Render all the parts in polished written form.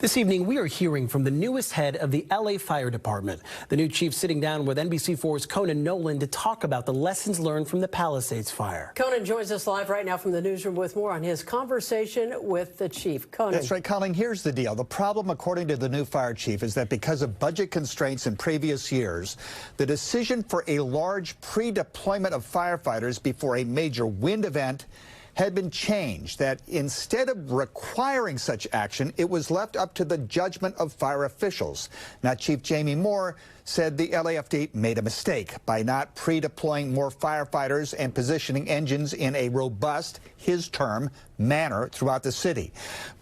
This evening, we are hearing from the newest head of the LA Fire Department. The new chief sitting down with NBC4's Conan Nolan to talk about the lessons learned from the Palisades fire. Conan joins us live right now from the newsroom with more on his conversation with the chief. Conan. That's right, Colin. Here's the deal. The problem, according to the new fire chief, is that because of budget constraints in previous years, the decision for a large pre-deployment of firefighters before a major wind event had been changed, that instead of requiring such action, it was left up to the judgment of fire officials. Now, Chief Jaime Moore said the LAFD made a mistake by not pre-deploying more firefighters and positioning engines in a robust, his term, manner throughout the city.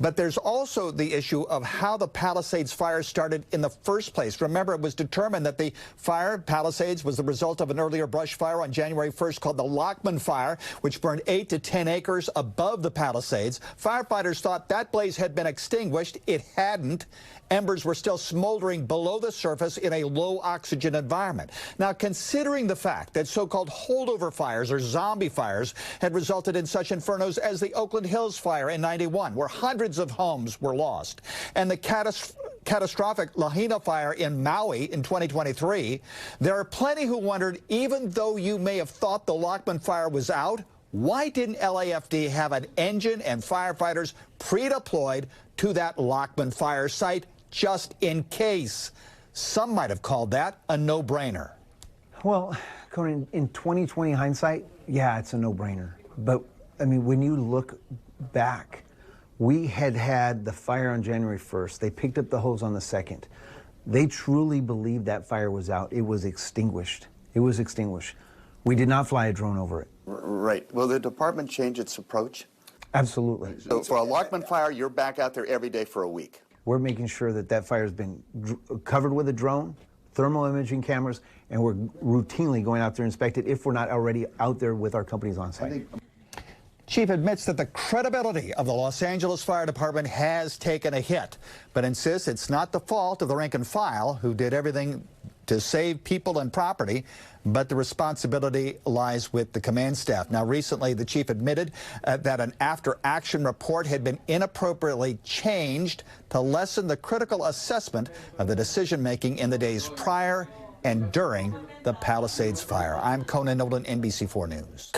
But there's also the issue of how the Palisades fire started in the first place. Remember, it was determined that the fire, Palisades, was the result of an earlier brush fire on January 1st called the Lachman Fire, which burned 8 to 10 acres above the Palisades. Firefighters thought that blaze had been extinguished. It hadn't. Embers were still smoldering below the surface in a low oxygen environment. Now, considering the fact that so-called holdover fires or zombie fires had resulted in such infernos as the Oakland Hills fire in '91, where hundreds of homes were lost, and the catastrophic Lahaina fire in Maui in 2023, there are plenty who wondered, even though you may have thought the Lachman fire was out, why didn't LAFD have an engine and firefighters pre-deployed to that Lachman fire site just in case? Some might have called that a no-brainer. Well, Conan, in 2020 hindsight, yeah, it's a no-brainer. But, I mean, when you look back, we had the fire on January 1st. They picked up the hose on the 2nd. They truly believed that fire was out. It was extinguished. It was extinguished. We did not fly a drone over it. Right. Will the department change its approach? Absolutely. So for a Lachman fire, you're back out there every day for a week. We're making sure that that fire has been covered with a drone, thermal imaging cameras, and we're routinely going out there and inspect it if we're not already out there with our companies on site. Chief admits that the credibility of the Los Angeles Fire Department has taken a hit, but insists it's not the fault of the rank and file, who did everything to save people and property, but the responsibility lies with the command staff. Now, recently, the chief admitted that an after-action report had been inappropriately changed to lessen the critical assessment of the decision-making in the days prior and during the Palisades fire. I'm Conan Nolan, NBC4 News.